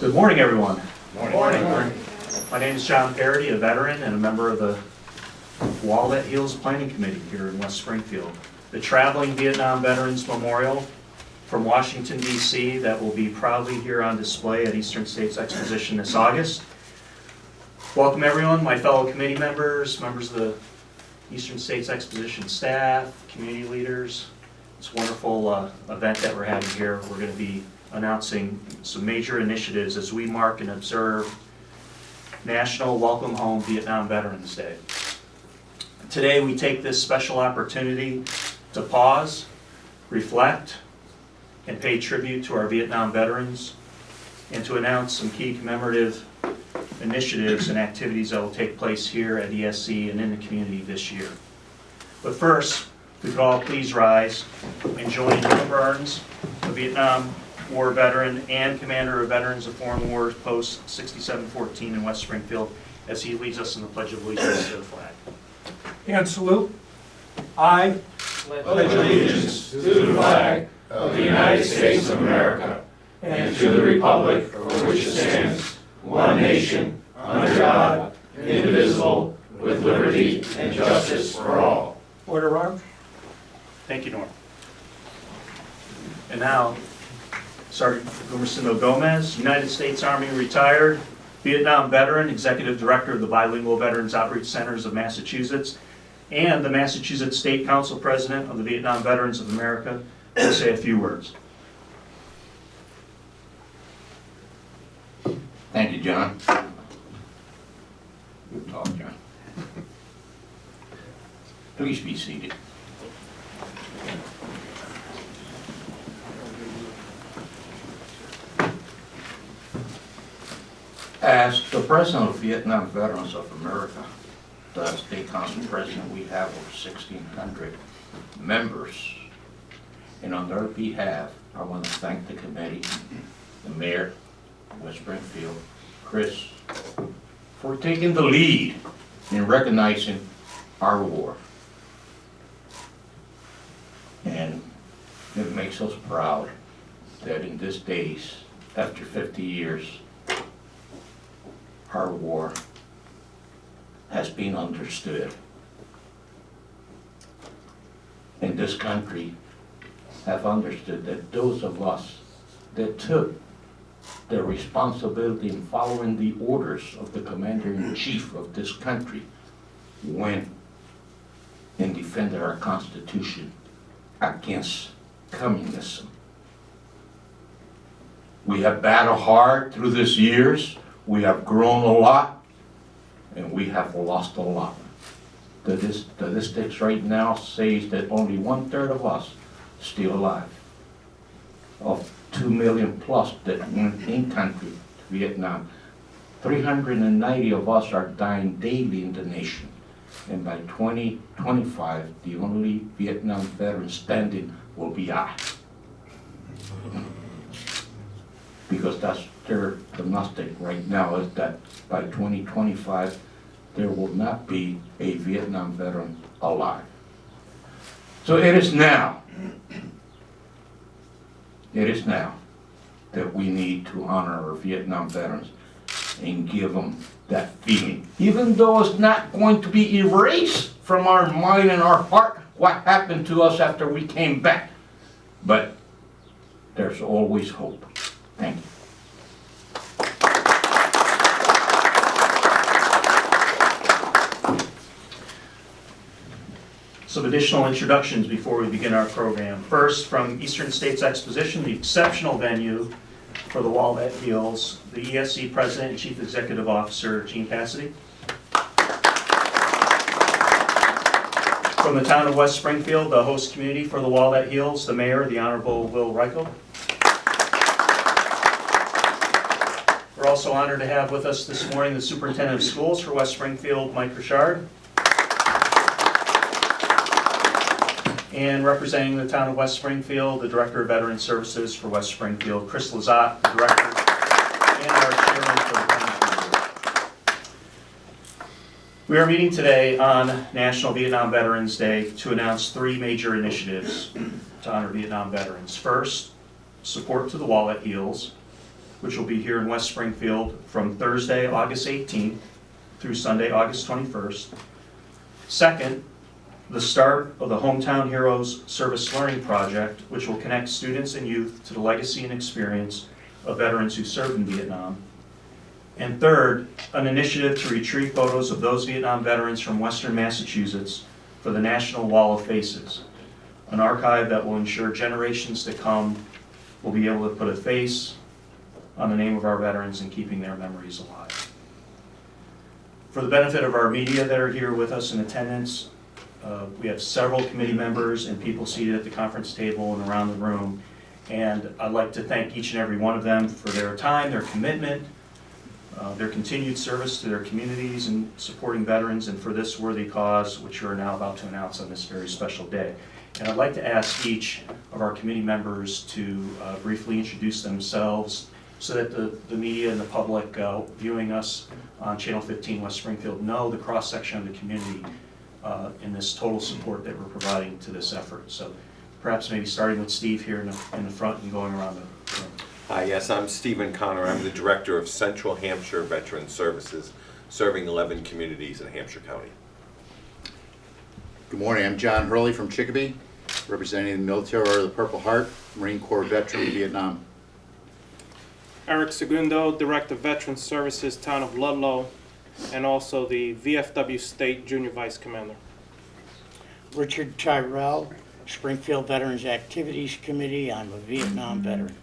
Good morning, everyone. Morning. My name is John Parody, a veteran and a member of the Walnut Hills Planning Committee here in West Springfield. The Traveling Vietnam Veterans Memorial from Washington, D.C. that will be proudly here on display at Eastern States Exposition this August. Welcome, everyone, my fellow committee members, members of the Eastern States Exposition staff, community leaders. It's a wonderful event that we're having here. We're going to be announcing some major initiatives as we mark and observe National Welcome Home Vietnam Veterans Day. Today we take this special opportunity to pause, reflect, and pay tribute to our Vietnam veterans, and to announce some key commemorative initiatives and activities that will take place here at ESC and in the community this year. But first, if we could all please rise and join Norm Burns, a Vietnam War veteran and commander of Veterans of Foreign Wars Post 6714 in West Springfield, as he leads us in the Pledge of Allegiance to the flag. And salute. I Pledge allegiance to the flag of the United States of America and to the republic for which it stands, one nation, under God, indivisible, with liberty and justice for all. order armed. Thank you, Norm. And now, Sergeant Gumersindo Gomez, United States Army retired, Vietnam veteran, Executive Director of the Bilingual Veterans Outreach Centers of Massachusetts, and the Massachusetts State Council President of the Vietnam Veterans of America, will say a few words. Thank you, John. Good talk, John. Please be seated. As the President of Vietnam Veterans of America, the State Council President, we have over 1,600 members. And on their behalf, I want to thank the committee, the mayor, West Springfield, Chris, for taking the lead in recognizing our war. And it makes us proud that in these days, after 50 years, our war has been understood. And this country have understood that those of us that took the responsibility in following the orders of the Commander-in-Chief of this country went and defended our Constitution against communism. We have battled hard through these years. We have grown a lot, and we have lost a lot. The statistics right now says that only 1/3 of us still alive. Of 2 million plus that went in country to Vietnam, 390 of us are dying daily in the nation. And by 2025, the only Vietnam veteran standing will be I. Because that's their prognostic right now, is that by 2025, there will not be a Vietnam veteran alive. So it is now that we need to honor our Vietnam veterans and give them that feeling. Even though it's not going to be erased from our mind and our heart what happened to us after we came back. But there's always hope. Thank you. Some additional introductions before we begin our program. First, from Eastern States Exposition, the exceptional venue for the Walnut Hills, the ESC President and Chief Executive Officer, Gene Cassidy. From the town of West Springfield, the host community for the Walnut Hills, the Mayor, the Honorable Will Reichel. We're also honored to have with us this morning the Superintendent of Schools for West Springfield, Mike Richard. And representing the town of West Springfield, the Director of Veteran Services for West Springfield, Chris Lazat, the Director, and our Chairman for the Planning Committee. We are meeting today on National Vietnam Veterans Day to announce 3 major initiatives to honor Vietnam veterans. First, support to the Walnut Hills. which will be here in West Springfield from Thursday, August 18th through Sunday, August 21st. Second, the start of the Hometown Heroes Service Learning Project, which will connect students and youth to the legacy and experience of veterans who served in Vietnam. And third, an initiative to retrieve photos of those Vietnam veterans from Western Massachusetts for the National Wall of Faces, an archive that will ensure generations to come will be able to put a face on the name of our veterans and keeping their memories alive. For the benefit of our media that are here with us in attendance, we have several committee members and people seated at the conference table and around the room. And I'd like to thank each and every one of them for their time, their commitment, their continued service to their communities and supporting veterans, and for this worthy cause, which we're now about to announce on this very special day. And I'd like to ask each of our committee members to briefly introduce themselves so that the media and the public viewing us on Channel 15 West Springfield know the cross-section of the community in this total support that we're providing to this effort. So perhaps maybe starting with Steve here in the front and going around the room. Hi, yes, I'm Stephen Connor. I'm the Director of Central Hampshire Veteran Services, serving 11 communities in Hampshire County. Good morning, I'm John Hurley from Chicopee, representing the Military Order of the Purple Heart, Marine Corps veteran in Vietnam. Eric Segundo, Director of Veterans Services, Town of Ludlow, and also the VFW State Junior Vice Commander. Richard Tyrell, Springfield Veterans Activities Committee. I'm a Vietnam veteran.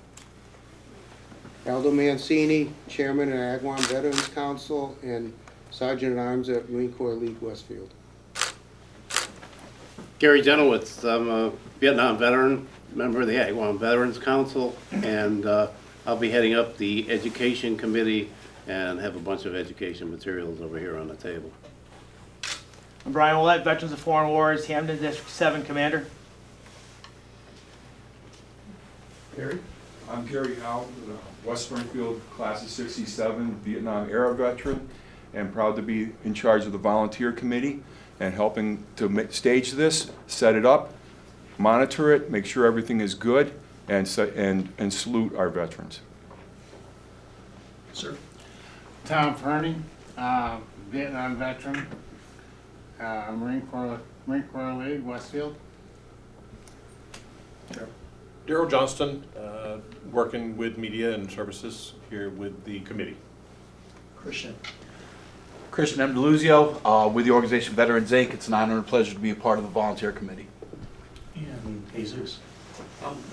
Aldo Mancini, Chairman of Agawam Veterans Council and Sergeant at Arms at Marine Corps League Westfield. Gary Genowitz, I'm a Vietnam veteran, member of the Agawam Veterans Council, and I'll be heading up the Education Committee and have a bunch of education materials over here on the table. I'm Brian Willett, Veterans of Foreign Wars, Hampton District 7 Commander. Gary? I'm Gary Howe, West Springfield Class of 67 Vietnam era veteran, and proud to be in charge of the volunteer committee and helping to stage this, set it up, monitor it, make sure everything is good, and salute our veterans. Sir. Tom Fernie, Vietnam veteran, Marine Corps League, Westfield. Daryl Johnston, working with media and services here with the committee. Christian. Christian M. DeLuzio, with the organization Veterans Inc. It's an honor and pleasure to be a part of the volunteer committee. And Jesus.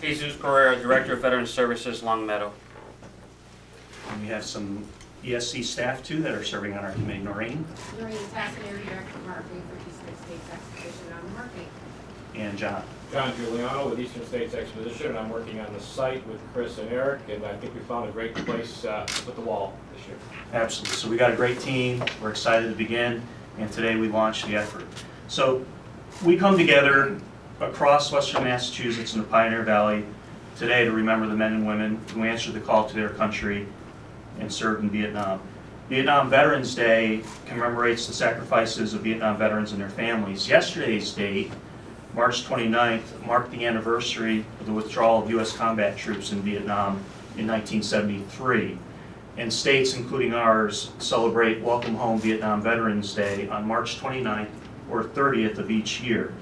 Jesus Pereira, Director of Veterans Services, Long Meadow. And we have some ESC staff too that are serving on our committee. Noreen. Noreen Tassinari, Director of Marketing for Eastern States Exposition on Marketing. And John. John Giuliano with Eastern States Exposition, and I'm working on the site with Chris and Eric, and I think we found a great place to put the wall this year. Absolutely. So we got a great team. We're excited to begin, and today we launched the effort. So we come together across Western Massachusetts and the Pioneer Valley today to remember the men and women who answered the call to their country and served in Vietnam. Vietnam Veterans Day commemorates the sacrifices of Vietnam veterans and their families. Yesterday's date, March 29th, marked the anniversary of the withdrawal of U.S. combat troops in Vietnam in 1973. And states, including ours, celebrate Welcome Home Vietnam Veterans Day on March 29th or 30th of each year.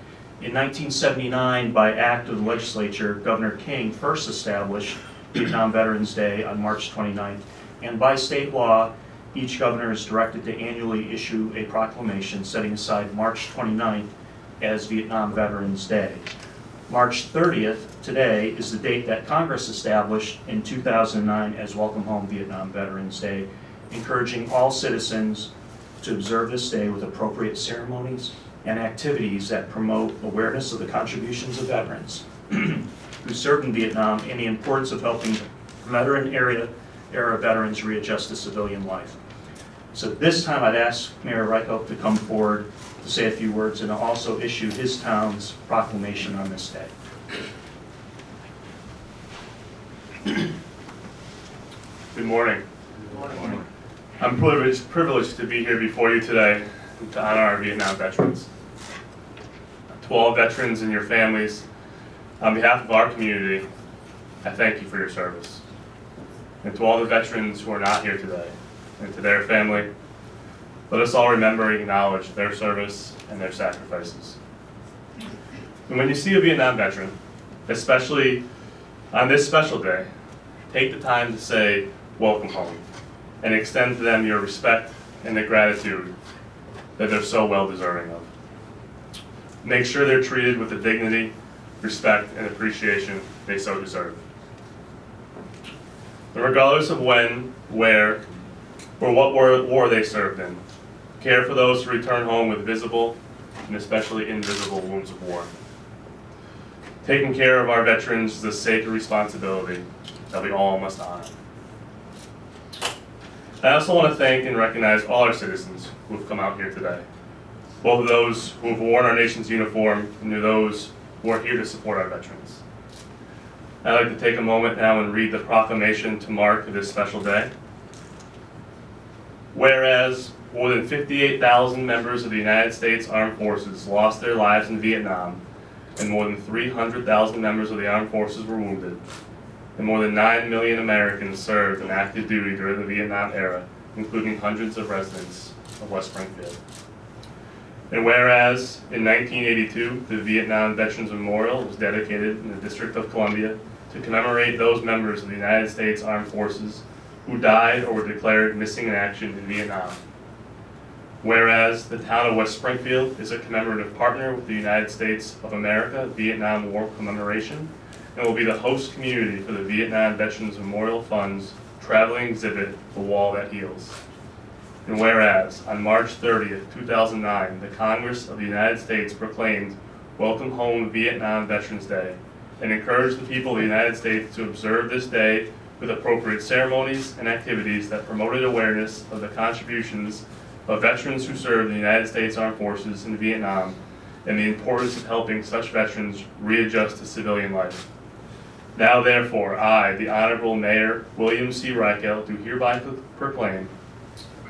In 1979, by act of the legislature, Governor King first established Vietnam Veterans Day on March 29th. And by state law, each governor is directed to annually issue a proclamation setting aside March 29th as Vietnam Veterans Day. March 30th, today, is the date that Congress established in 2009 as Welcome Home Vietnam Veterans Day, encouraging all citizens to observe this day with appropriate ceremonies and activities that promote awareness of the contributions of veterans who served in Vietnam and the importance of helping veteran-era veterans readjust to civilian life. So this time I'd ask Mayor Reichelt to come forward to say a few words and also issue his town's proclamation on this day. Good morning. Good morning. I'm privileged to be here before you today to honor our Vietnam veterans. To all veterans and your families, on behalf of our community, I thank you for your service. And to all the veterans who are not here today, and to their family, let us all remember and acknowledge their service and their sacrifices. And when you see a Vietnam veteran, especially on this special day, take the time to say, welcome home, and extend to them your respect and the gratitude that they're so well deserving of. Make sure they're treated with the dignity, respect, and appreciation they so deserve. And regardless of when, where, or what war they served in, care for those who return home with visible and especially invisible wounds of war. Taking care of our veterans is a sacred responsibility that we all must honor. I also want to thank and recognize all our citizens who have come out here today, both of those who have worn our nation's uniform and to those who are here to support our veterans. I'd like to take a moment now and read the proclamation to mark this special day. Whereas more than 58,000 members of the United States Armed Forces lost their lives in Vietnam, and more than 300,000 members of the armed forces were wounded, and more than 9 million Americans served in active duty during the Vietnam era, including hundreds of residents of West Springfield. And whereas in 1982, the Vietnam Veterans Memorial was dedicated in the District of Columbia to commemorate those members of the United States Armed Forces who died or were declared missing in action in Vietnam. Whereas the town of West Springfield is a commemorative partner with the United States of America Vietnam War Commemoration and will be the host community for the Vietnam Veterans Memorial Fund's traveling exhibit, The Wall That Heals. And whereas on March 30th, 2009, the Congress of the United States proclaimed Welcome Home Vietnam Veterans Day and encouraged the people of the United States to observe this day with appropriate ceremonies and activities that promoted awareness of the contributions of veterans who served in the United States Armed Forces in Vietnam and the importance of helping such veterans readjust to civilian life. Now therefore, I, the Honorable Mayor William C. Reichelt, do hereby proclaim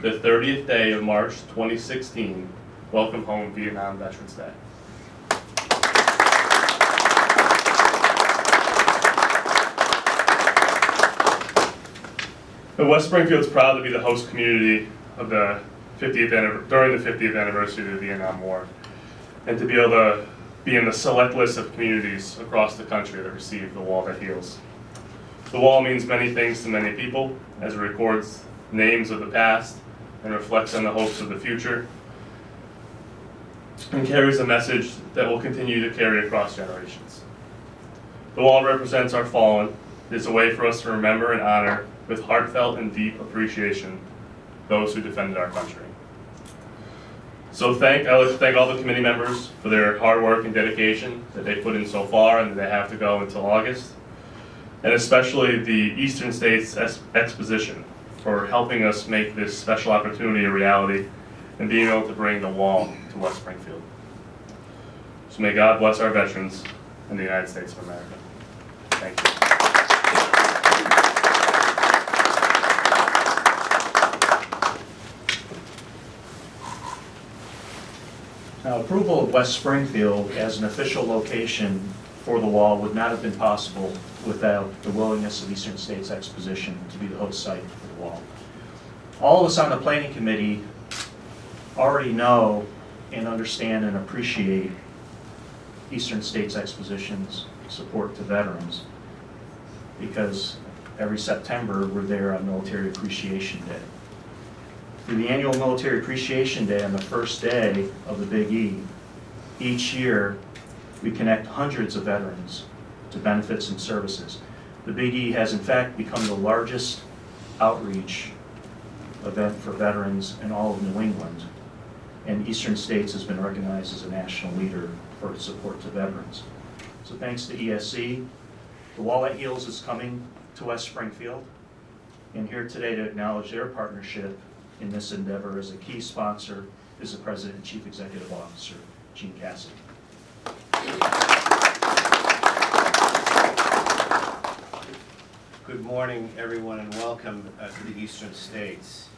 the 30th day of March 2016, Welcome Home Vietnam Veterans Day. West Springfield is proud to be the host community of the during the 50th anniversary of the Vietnam War, and to be able to be in the select list of communities across the country that receive the Wall That Heals. The wall means many things to many people, as it records names of the past and reflects on the hopes of the future, and carries a message that will continue to carry across generations. The wall represents our fallen. It is a way for us to remember and honor with heartfelt and deep appreciation those who defended our country. So I'd like to thank all the committee members for their hard work and dedication that they put in so far and that they have to go until August, and especially the Eastern States Exposition for helping us make this special opportunity a reality and being able to bring the wall to West Springfield. So may God bless our veterans and the United States of America. Thank you. Now, approval of West Springfield as an official location for the wall would not have been possible without the willingness of Eastern States Exposition to be the host site for the wall. All of us on the planning committee already know and understand and appreciate Eastern States Exposition's support to veterans, because every September we're there on Military Appreciation Day. Through the annual Military Appreciation Day on the first day of the Big E, each year we connect hundreds of veterans to benefits and services. The Big E has in fact become the largest outreach event for veterans in all of New England, and Eastern States has been recognized as a national leader for its support to veterans. So thanks to ESC, the Wall That Heals is coming to West Springfield, and here today to acknowledge their partnership in this endeavor as a key sponsor is the President and Chief Executive Officer, Gene Cassidy. Good morning, everyone, and welcome to the Eastern States.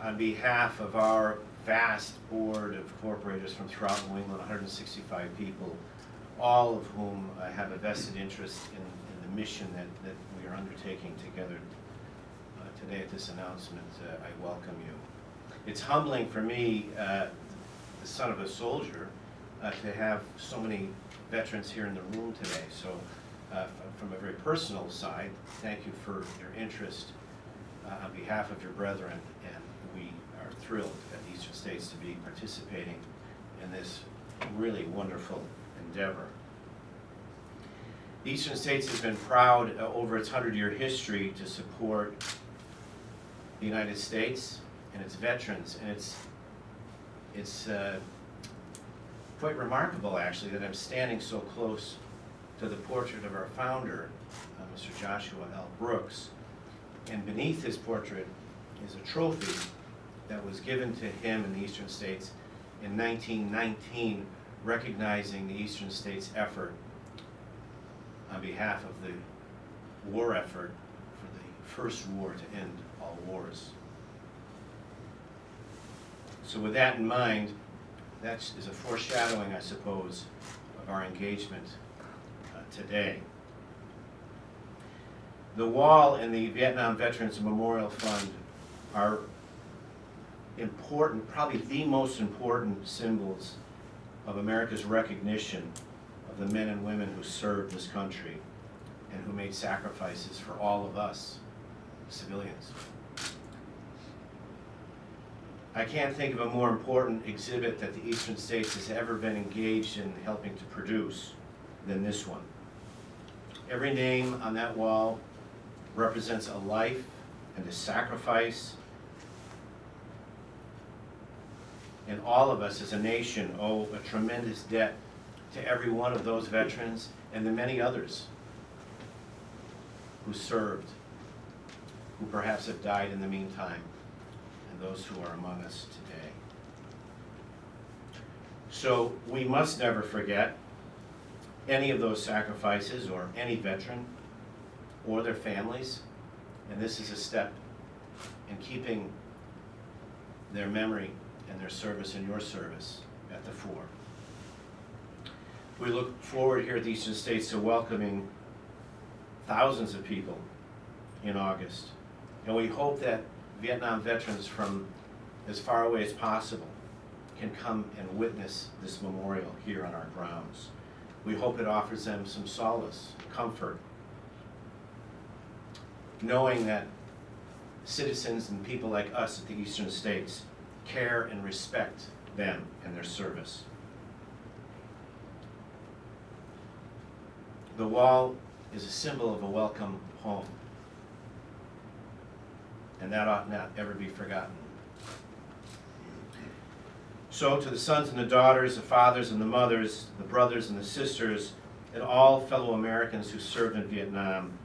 On behalf of our vast board of corporators from throughout New England, 165 people, all of whom have a vested interest in the mission that we are undertaking together today at this announcement, I welcome you. It's humbling for me, the son of a soldier, to have so many veterans here in the room today. So from a very personal side, thank you for your interest on behalf of your brethren, and we are thrilled at the Eastern States to be participating in this really wonderful endeavor. The Eastern States has been proud over its 100-year history to support the United States and its veterans, and it's quite remarkable, actually, that I'm standing so close to the portrait of our founder, Mr. Joshua L. Brooks, and beneath his portrait is a trophy that was given to him in the Eastern States in 1919, recognizing the Eastern States' effort on behalf of the war effort for the first war to end all wars. So with that in mind, that is a foreshadowing, I suppose, of our engagement today. The wall and the Vietnam Veterans Memorial Fund are important, probably the most important symbols of America's recognition of the men and women who served this country and who made sacrifices for all of us, civilians. I can't think of a more important exhibit that the Eastern States has ever been engaged in helping to produce than this one. Every name on that wall represents a life and a sacrifice, and all of us as a nation owe a tremendous debt to every one of those veterans and the many others who served, who perhaps have died in the meantime, and those who are among us today. So we must never forget any of those sacrifices or any veteran or their families, and this is a step in keeping their memory and their service and your service at the fore. We look forward here at the Eastern States to welcoming thousands of people in August, and we hope that Vietnam veterans from as far away as possible can come and witness this memorial here on our grounds. We hope it offers them some solace, comfort, knowing that citizens and people like us at the Eastern States care and respect them and their service. The wall is a symbol of a welcome home, and that ought not ever be forgotten. So to the sons and the daughters, the fathers and the mothers, the brothers and the sisters, and all fellow Americans who served in Vietnam,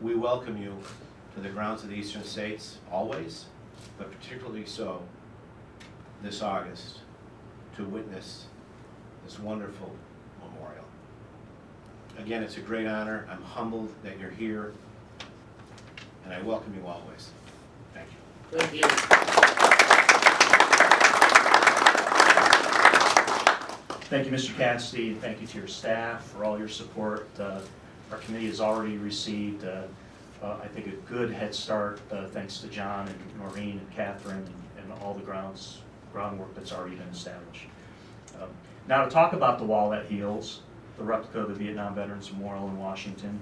we welcome you to the grounds of the Eastern States always, but particularly so this August, to witness this wonderful memorial. Again, it's a great honor. I'm humbled that you're here, and I welcome you always. Thank you. Thank you. Thank you, Mr. Cassidy, and thank you to your staff for all your support. Our committee has already received, I think, a good head start, thanks to John and Noreen and Catherine and all the groundwork that's already been established. Now to talk about the wall that heals, the replica of the Vietnam Veterans Memorial in Washington,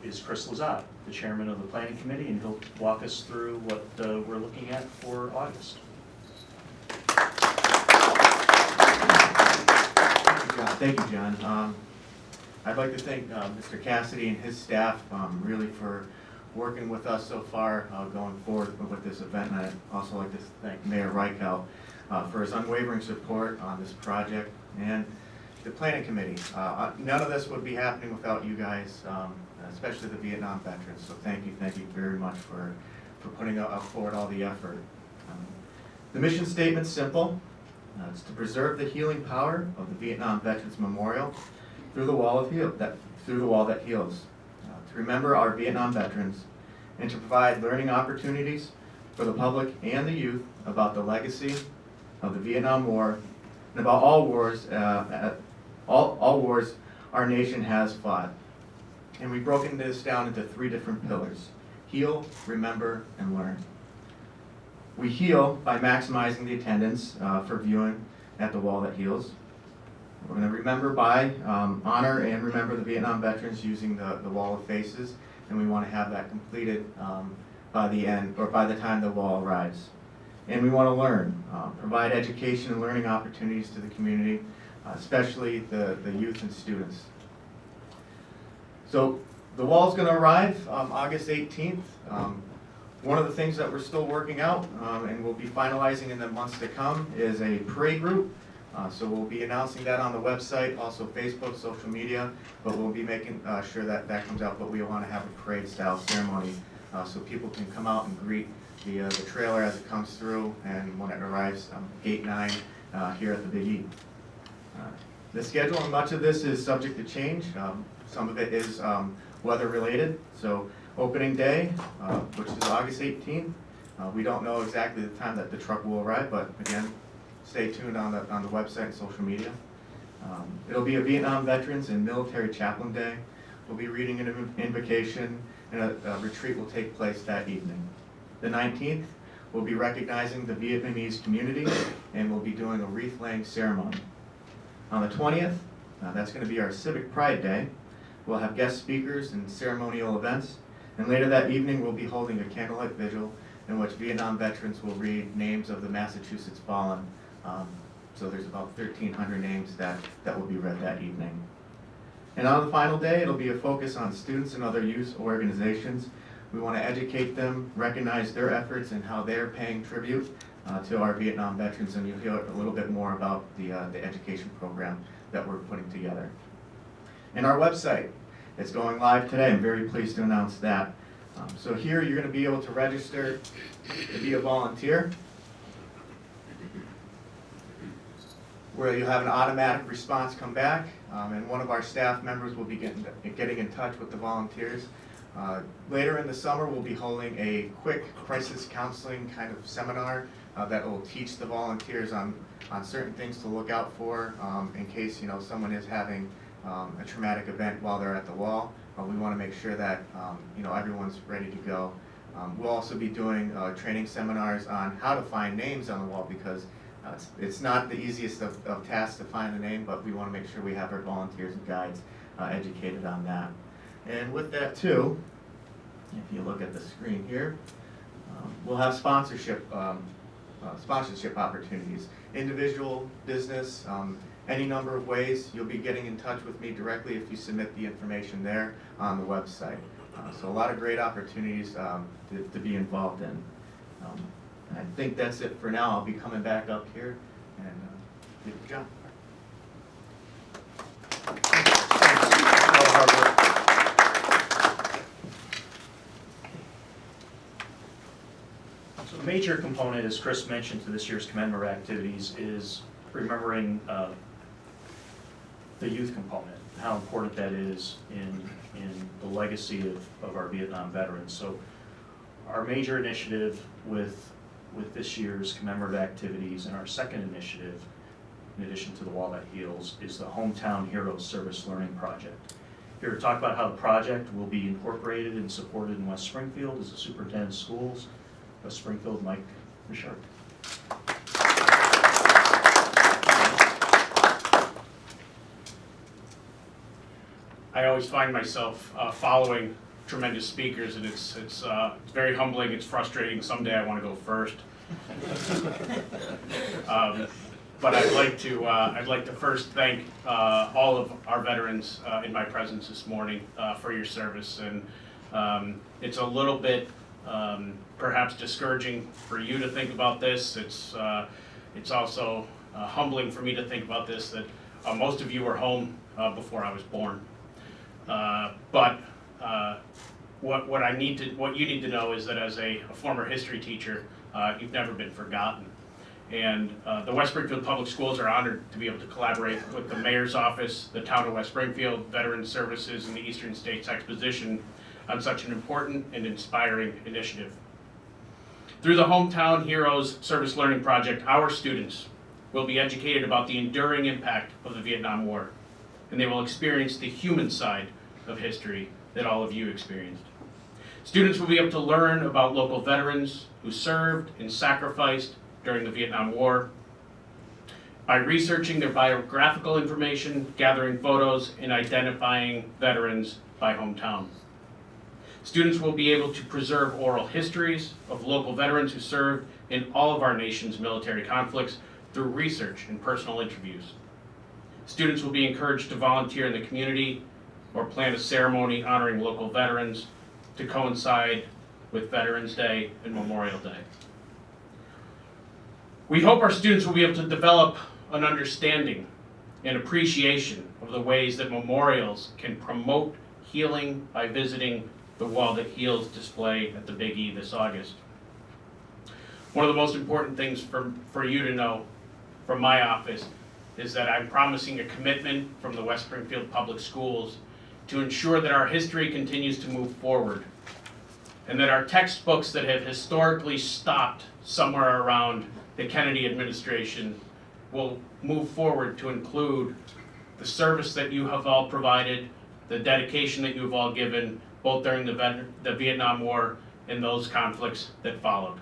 is Chris Lazat, the chairman of the planning committee, and he'll walk us through what we're looking at for August. Thank you, John. I'd like to thank Mr. Cassidy and his staff really for working with us so far going forward with this event. And I'd also like to thank Mayor Reichelt for his unwavering support on this project and the planning committee. None of this would be happening without you guys, especially the Vietnam veterans. So thank you very much for putting forward all the effort. The mission statement's simple. It's to preserve the healing power of the Vietnam Veterans Memorial through the wall that heals, to remember our Vietnam veterans, and to provide learning opportunities for the public and the youth about the legacy of the Vietnam War and about all wars our nation has fought. And we've broken this down into 3 different pillars: heal, remember, and learn. We heal by maximizing the attendance for viewing at the Wall That Heals. We're going to remember by honor and remember the Vietnam veterans using the Wall of Faces, and we want to have that completed by the end or by the time the wall arrives. And we want to learn, provide education and learning opportunities to the community, especially the youth and students. So the wall's going to arrive August 18th. One of the things that we're still working out and we'll be finalizing in the months to come is a parade route. So we'll be announcing that on the website, also Facebook, social media, but we'll be making sure that that comes out. But we want to have a parade-style ceremony so people can come out and greet the trailer as it comes through and when it arrives Gate 9 here at the Big E. The schedule and much of this is subject to change. Some of it is weather-related. So opening day, which is August 18th, we don't know exactly the time that the truck will arrive, but again, stay tuned on the website and social media. It'll be a Vietnam Veterans and Military Chaplain Day. We'll be reading an invocation, and a retreat will take place that evening. The 19th, we'll be recognizing the Vietnamese community, and we'll be doing a wreath-laying ceremony. On the 20th, that's going to be our Civic Pride Day. We'll have guest speakers and ceremonial events, and later that evening we'll be holding a candlelight vigil in which Vietnam veterans will read names of the Massachusetts fallen. So there's about 1,300 names that will be read that evening. And on the final day, it'll be a focus on students and other youth organizations. We want to educate them, recognize their efforts and how they're paying tribute to our Vietnam veterans, and you'll hear a little bit more about the education program that we're putting together. And our website, it's going live today. I'm very pleased to announce that. So here you're going to be able to register to be a volunteer, where you have an automatic response come back, and one of our staff members will be getting in touch with the volunteers. Later in the summer, we'll be holding a quick crisis counseling kind of seminar that will teach the volunteers on certain things to look out for in case someone is having a traumatic event while they're at the wall. We want to make sure that everyone's ready to go. We'll also be doing training seminars on how to find names on the wall, because it's not the easiest of tasks to find the name, but we want to make sure we have our volunteers and guides educated on that. And with that too, if you look at the screen here, we'll have sponsorship opportunities, individual, business, any number of ways. You'll be getting in touch with me directly if you submit the information there on the website. So a lot of great opportunities to be involved in. And I think that's it for now. I'll be coming back up here and give it to John. So a major component, as Chris mentioned, to this year's commemorative activities is remembering the youth component, how important that is in the legacy of our Vietnam veterans. So our major initiative with this year's commemorative activities, and our second initiative, in addition to the Wall That Heals, is the Hometown Heroes Service Learning Project. Here to talk about how the project will be incorporated and supported in West Springfield is the Superintendent of Schools, West Springfield, Mike Richard. I always find myself following tremendous speakers, and it's very humbling. It's frustrating. Someday I want to go first. But I'd like to first thank all of our veterans in my presence this morning for your service. And it's a little bit perhaps discouraging for you to think about this. It's also humbling for me to think about this, that most of you were home before I was born. But what you need to know is that as a former history teacher, you've never been forgotten. And the West Springfield Public Schools are honored to be able to collaborate with the Mayor's Office, the Town of West Springfield, Veterans Services, and the Eastern States Exposition on such an important and inspiring initiative. Through the Hometown Heroes Service Learning Project, our students will be educated about the enduring impact of the Vietnam War, and they will experience the human side of history that all of you experienced. Students will be able to learn about local veterans who served and sacrificed during the Vietnam War by researching their biographical information, gathering photos, and identifying veterans by hometown. Students will be able to preserve oral histories of local veterans who served in all of our nation's military conflicts through research and personal interviews. Students will be encouraged to volunteer in the community or plan a ceremony honoring local veterans to coincide with Veterans Day and Memorial Day. We hope our students will be able to develop an understanding and appreciation of the ways that memorials can promote healing by visiting the Wall That Heals display at the Big E this August. One of the most important things for you to know from my office is that I'm promising a commitment from the West Springfield Public Schools to ensure that our history continues to move forward and that our textbooks that have historically stopped somewhere around the Kennedy administration will move forward to include the service that you have all provided, the dedication that you have all given, both during the Vietnam War and those conflicts that followed.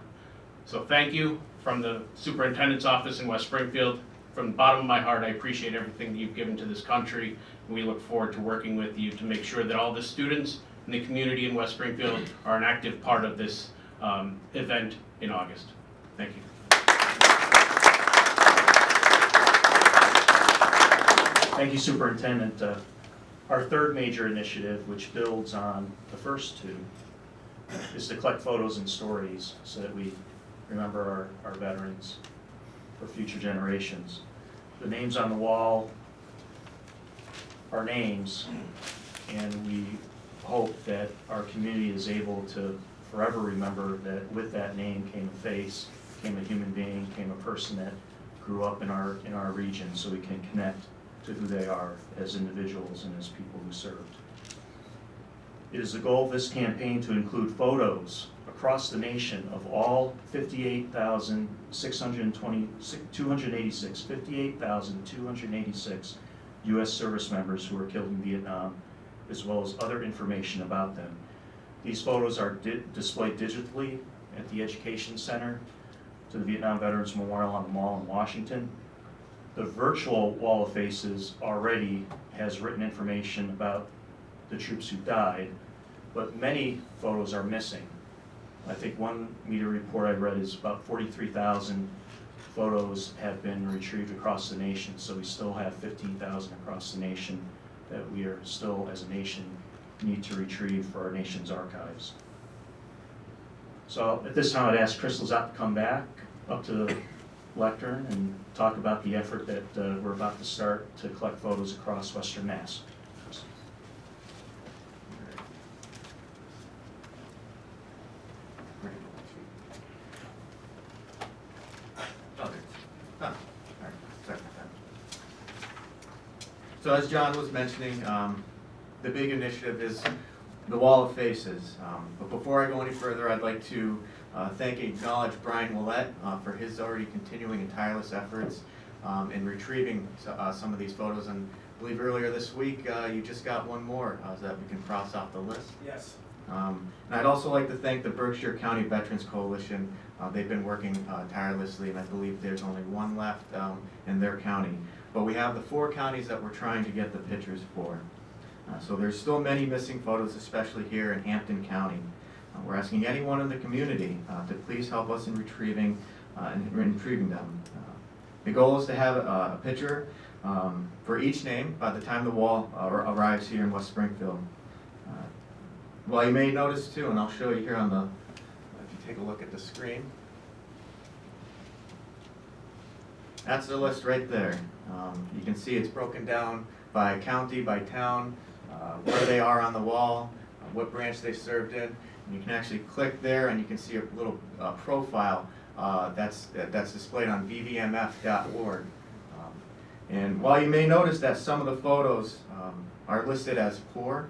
So thank you from the Superintendent's Office in West Springfield. From the bottom of my heart, I appreciate everything that you've given to this country. And we look forward to working with you to make sure that all the students in the community in West Springfield are an active part of this event in August. Thank you. Thank you, Superintendent. Our third major initiative, which builds on the first two, is to collect photos and stories so that we remember our veterans for future generations. The names on the wall are names, and we hope that our community is able to forever remember that with that name came a face, came a human being, came a person that grew up in our region, so we can connect to who they are as individuals and as people who served. It is the goal of this campaign to include photos across the nation of all 58,286 U.S. service members who were killed in Vietnam, as well as other information about them. These photos are displayed digitally at the Education Center to the Vietnam Veterans Memorial on the Mall in Washington. The virtual Wall of Faces already has written information about the troops who died, but many photos are missing. I think one media report I read is about 43,000 photos have been retrieved across the nation, so we still have 15,000 across the nation that we are still, as a nation, need to retrieve for our nation's archives. So at this time, I'd ask Chris Lazat to come back up to the lectern and talk about the effort that we're about to start to collect photos across Western Mass. So as John was mentioning, the big initiative is the Wall of Faces. But before I go any further, I'd like to thank and acknowledge Brian Willett for his already continuing and tireless efforts in retrieving some of these photos. And I believe earlier this week, you just got one more so that we can cross off the list. Yes. And I'd also like to thank the Berkshire County Veterans Coalition. They've been working tirelessly, and I believe there's only one left in their county. But we have the 4 counties that we're trying to get the pictures for. So there's still many missing photos, especially here in Hampton County. We're asking anyone in the community to please help us in retrieving them. The goal is to have a picture for each name by the time the wall arrives here in West Springfield. Well, you may notice too, and I'll show you here on the, if you take a look at the screen. That's the list right there. You can see it's broken down by county, by town, where they are on the wall, what branch they served in. And you can actually click there and you can see a little profile that's displayed on vvmf.org. And while you may notice that some of the photos are listed as poor,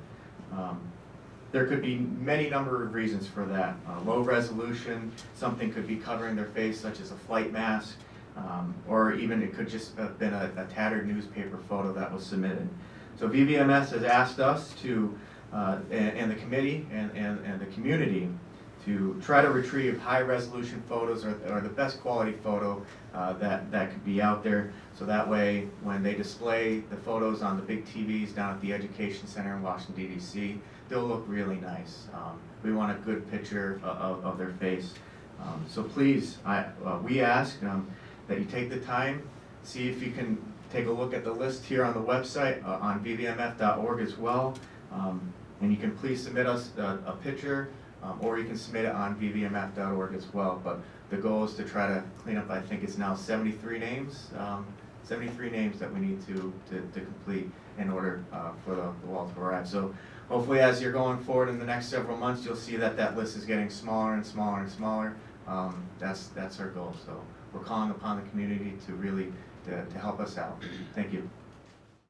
there could be many number of reasons for that. Low resolution, something could be covering their face, such as a flight mask, or even it could just have been a tattered newspaper photo that was submitted. So VVMS has asked us to and the committee and the community to try to retrieve high-resolution photos or the best quality photo that could be out there. So that way, when they display the photos on the big TVs down at the Education Center in Washington, D.C., they'll look really nice. We want a good picture of their face. So please, we ask that you take the time, see if you can take a look at the list here on the website, on vvmf.org as well. And you can please submit us a picture, or you can submit it on vvmf.org as well. But the goal is to try to clean up, I think it's now 73 names, 73 names that we need to complete in order for the wall to arrive. So hopefully as you're going forward in the next several months, you'll see that that list is getting smaller and smaller and smaller. That's our goal. So we're calling upon the community to really to help us out. Thank you.